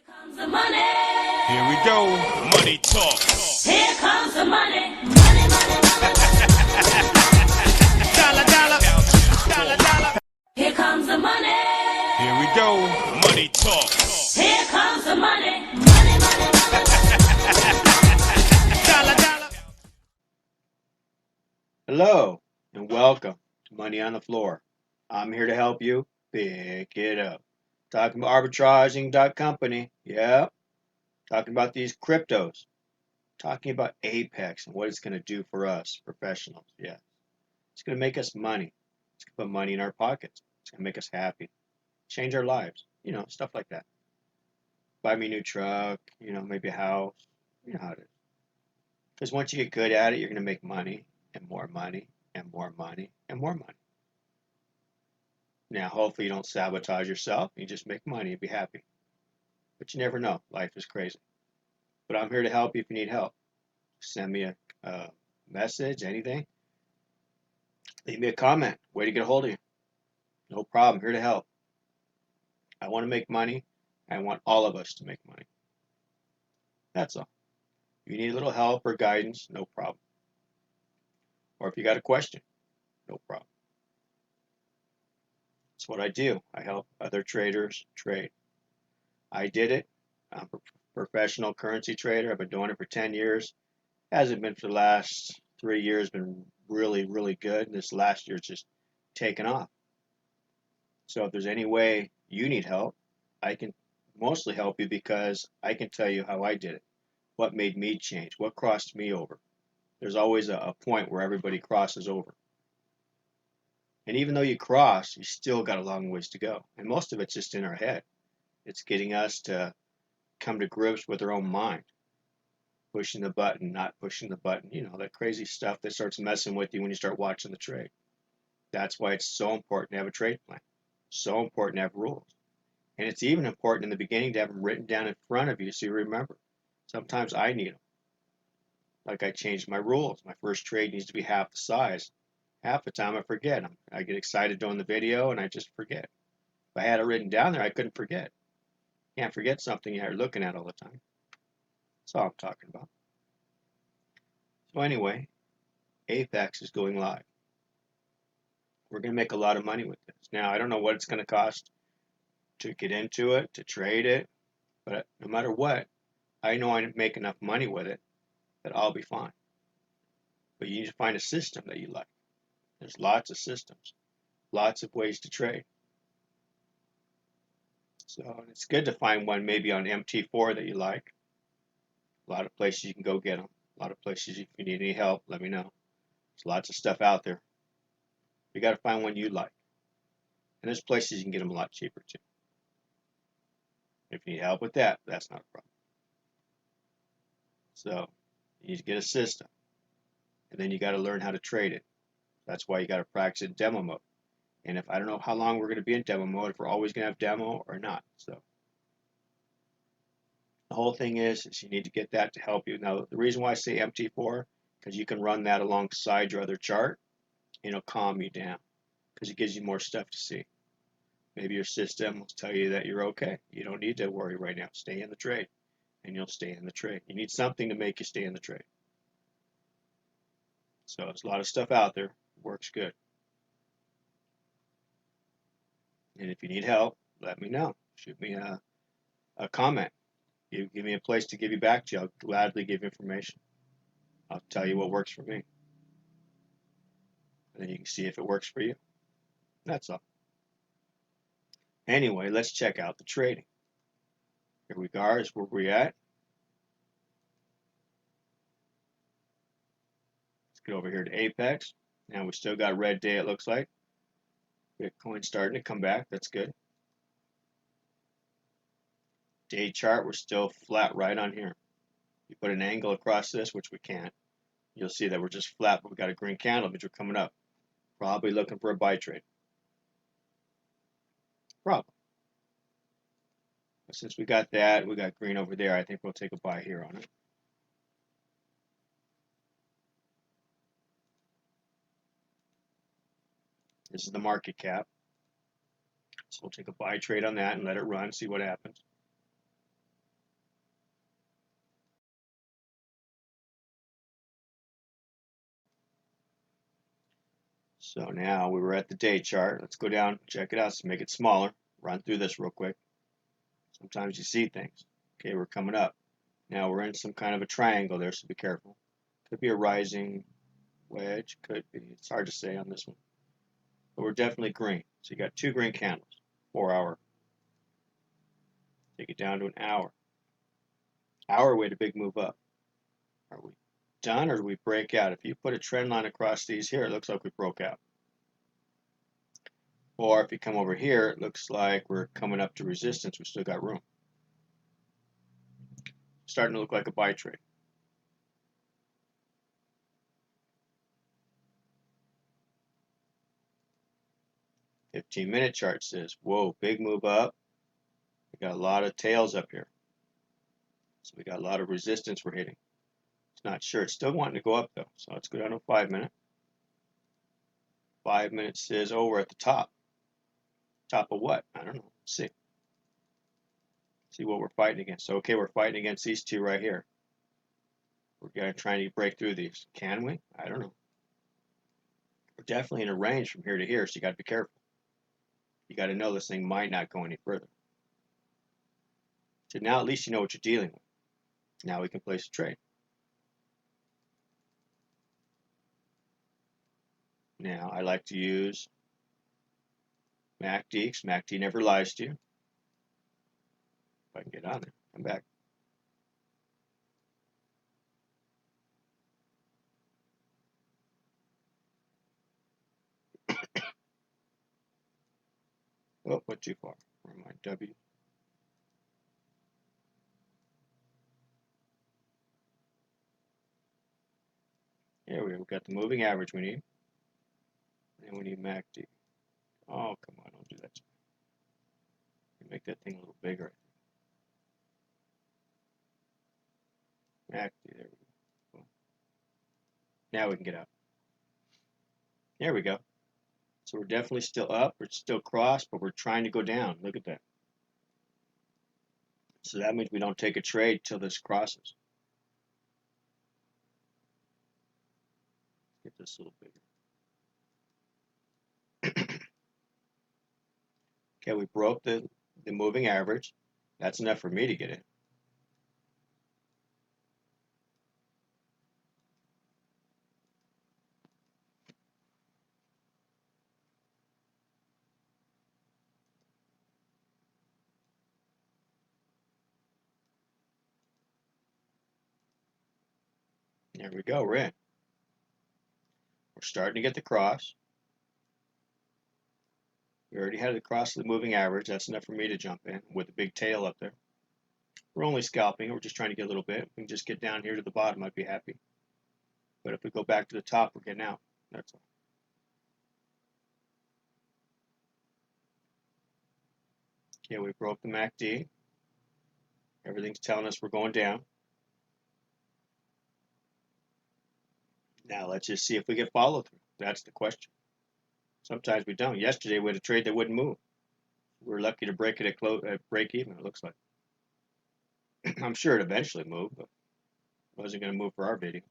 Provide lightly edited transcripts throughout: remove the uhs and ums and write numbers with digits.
Comes the money. Here we go. Money talk. Here comes the money. Money, money, money. Dollar, dollar. Dollar, dollar. Here comes the money. Here we go. Money talk. Here comes the money. Money, money, money. Dollar, dollar. Hello and welcome to Money on the Floor. I'm here to help you pick it up. Talking about arbitraging.company. Yeah. Talking about these cryptos. Talking about Apex and what it's going to do for us professionals. Yeah. It's going to make us money. It's going to put money in our pockets. It's going to make us happy. Change our lives. Stuff like that. Buy me a new truck, maybe a house. You know how it is. Because once you get good at it, you're going to make money and more money and more money and more money. Now, hopefully you don't sabotage yourself. You just make money and be happy. But you never know. Life is crazy. But I'm here to help you if you need help. Send me a message, anything. Leave me a comment. Way to get a hold of you. No problem. Here to help. I want to make money. I want all of us to make money. That's all. If you need a little help or guidance, no problem. Or if you got a question, no problem. That's what I do. I help other traders trade. I did it. I'm a professional currency trader. I've been doing it for 10 years. Hasn't been for the last 3 years, been really, really good. And this last year's just taken off. So if there's any way you need help, I can mostly help you because I can tell you how I did it. What made me change? What crossed me over? There's always a point where everybody crosses over. And even though you cross, you still got a long ways to go. And most of it's just in our head. It's getting us to come to grips with our own mind. Pushing the button, not pushing the button. That crazy stuff that starts messing with you when you start watching the trade. That's why it's so important to have a trade plan. So important to have rules. And it's even important in the beginning to have them written down in front of you so you remember. Sometimes I need them. Like I changed my rules. My first trade needs to be half the size. Half the time I forget. I get excited doing the video and I just forget. If I had it written down there, I couldn't forget. Can't forget something you're looking at all the time. That's all I'm talking about. So anyway, Apex is going live. We're going to make a lot of money with this. Now, I don't know what it's going to cost to get into it, to trade it, but no matter what, I know I make enough money with it that I'll be fine. But you need to find a system that you like. There's lots of systems, lots of ways to trade. So it's good to find one maybe on MT4 that you like. A lot of places you can go get them. A lot of places, if you need any help, let me know. There's lots of stuff out there. You got to find one you like. And there's places you can get them a lot cheaper too. If you need help with that, that's not a problem. So you need to get a system. And then you got to learn how to trade it. That's why you got to practice in demo mode. And if I don't know how long we're going to be in demo mode, if we're always going to have demo or not. So the whole thing is you need to get that to help you. Now, the reason why I say MT4, because you can run that alongside your other chart, and it'll calm you down because it gives you more stuff to see. Maybe your system will tell you that you're okay. You don't need to worry right now. Stay in the trade, and you'll stay in the trade. You need something to make you stay in the trade. So there's a lot of stuff out there. It works good. And if you need help, let me know. Shoot me a comment. You give me a place to give you back to. I'll gladly give information. I'll tell you what works for me. And then you can see if it works for you. That's all. Anyway, let's check out the trading. Here we are, is where we're at. Let's get over here to Apex. Now we still got a red day, it looks like. Bitcoin starting to come back. That's good. Day chart, we're still flat right on here. You put an angle across this, which we can't. You'll see that we're just flat, but we got a green candle, but we're coming up. Probably looking for a buy trade. Probably. But since we got that, we got green over there, I think we'll take a buy here on it. This is the market cap. So we'll take a buy trade on that and let it run, see what happens. So now we were at the day chart. Let's go down, check it out, let's make it smaller. Run through this real quick. Sometimes you see things. Okay, we're coming up. Now we're in some kind of a triangle there, so be careful. Could be a rising wedge, could be. It's hard to say on this one. But we're definitely green. So you got two green candles. 4 hour. Take it down to an hour. Hour, we had a big move up. Are we done or do we break out? If you put a trend line across these here, it looks like we broke out. Or if you come over here, it looks like we're coming up to resistance. We still got room. Starting to look like a buy trade. 15-minute chart says, whoa, big move up. We got a lot of tails up here. So we got a lot of resistance we're hitting. It's not sure. It's still wanting to go up though. So let's go down to 5-minute. 5 minutes says, oh, we're at the top. Top of what? I don't know. Let's see. See what we're fighting against. So, okay, we're fighting against these two right here. We're going to try to break through these. Can we? I don't know. We're definitely in a range from here to here, so you got to be careful. You got to know this thing might not go any further. So now at least you know what you're dealing with. Now we can place a trade. Now I like to use MACD, because MACD never lies to you. If I can get on there, come back. Oh, went too far. Where am I? W. Here we go. We've got the moving average we need. And we need MACD. Oh, come on, don't do that to me. Make that thing a little bigger. MACD, there we go. Boom. Now we can get out. There we go. So we're definitely still up. We're still crossed, but we're trying to go down. Look at that. So that means we don't take a trade till this crosses. Get this a little bigger. Okay, we broke the moving average. That's enough for me to get in. There we go, we're in. We're starting to get the cross. We already had the cross of the moving average. That's enough for me to jump in with a big tail up there. We're only scalping. We're just trying to get a little bit. We can just get down here to the bottom. I'd be happy. But if we go back to the top, we're getting out. That's all. Okay, we broke the MACD. Everything's telling us we're going down. Now let's just see if we get follow through. That's the question. Sometimes we don't. Yesterday we had a trade that wouldn't move. We were lucky to break it at break even, it looks like. I'm sure it eventually moved, but it wasn't going to move for our video.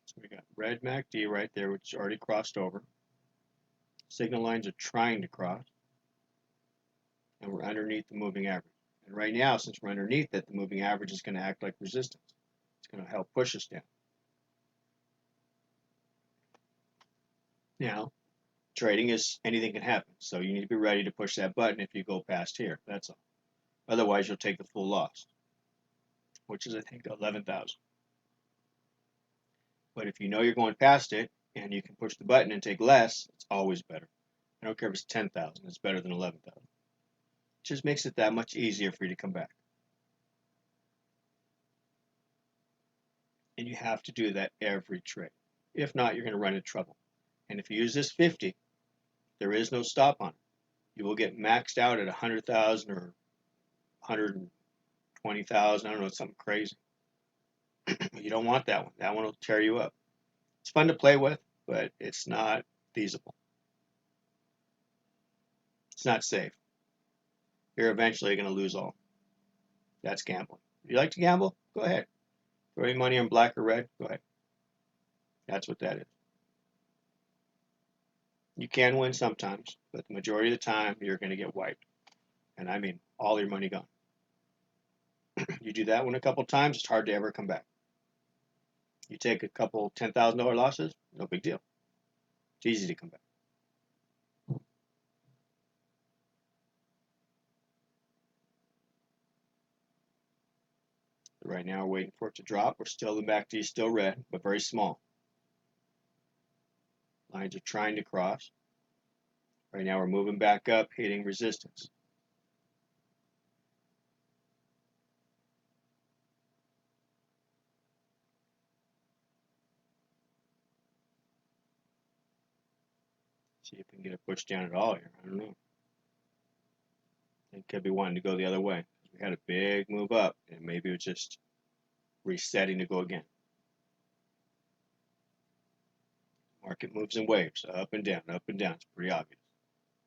So we got red MACD right there, which is already crossed over. Signal lines are trying to cross. And we're underneath the moving average. And right now, since we're underneath it, the moving average is going to act like resistance. It's going to help push us down. Now, trading is anything can happen. So you need to be ready to push that button if you go past here. That's all. Otherwise, you'll take the full loss, which is, I think, 11,000. But if you know you're going past it and you can push the button and take less, it's always better. I don't care if it's 10,000. It's better than 11,000. It just makes it that much easier for you to come back. And you have to do that every trade. If not, you're going to run into trouble. And if you use this 50, there is no stop on it. You will get maxed out at 100,000 or 120,000. I don't know, something crazy. You don't want that one. That one will tear you up. It's fun to play with, but it's not feasible. It's not safe. You're eventually going to lose all. That's gambling. If you like to gamble, go ahead. Throw any money on black or red, go ahead. That's what that is. You can win sometimes, but the majority of the time, you're going to get wiped. And I mean, all your money gone. You do that one a couple times, it's hard to ever come back. You take a couple $10,000 losses, no big deal. It's easy to come back. Right now, we're waiting for it to drop. We're still, the MACD is still red, but very small. Lines are trying to cross. Right now, we're moving back up, hitting resistance. See if we can get a push down at all here. I don't know. It could be wanting to go the other way. We had a big move up, and maybe it's just resetting to go again. Market moves in waves, up and down, up and down. It's pretty obvious.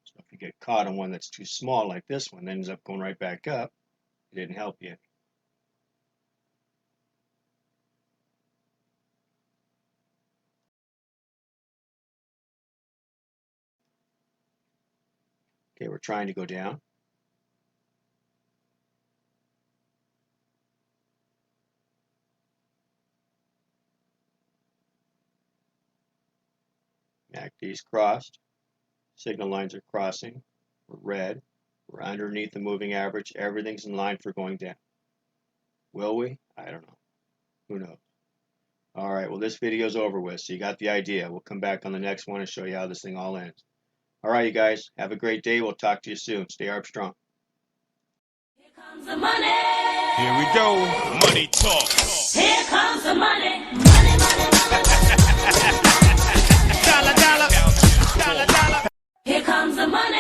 So if you get caught on one that's too small like this one, ends up going right back up, it didn't help you. Okay, we're trying to go down. MACD's crossed. Signal lines are crossing. We're red. We're underneath the moving average. Everything's in line for going down. Will we? I don't know. Who knows? All right, well, this video's over with, so you got the idea. We'll come back on the next one and show you how this thing all ends. All right, you guys, have a great day. We'll talk to you soon. Stay Armstrong. Here comes the money. Here we go. Money talk. Here comes the money. Money, money, money. Dollar, dollar. Dollar, dollar. Here comes the money.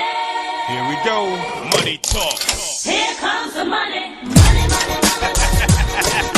Here we go. Money talk. Here comes the money. Money, money, money.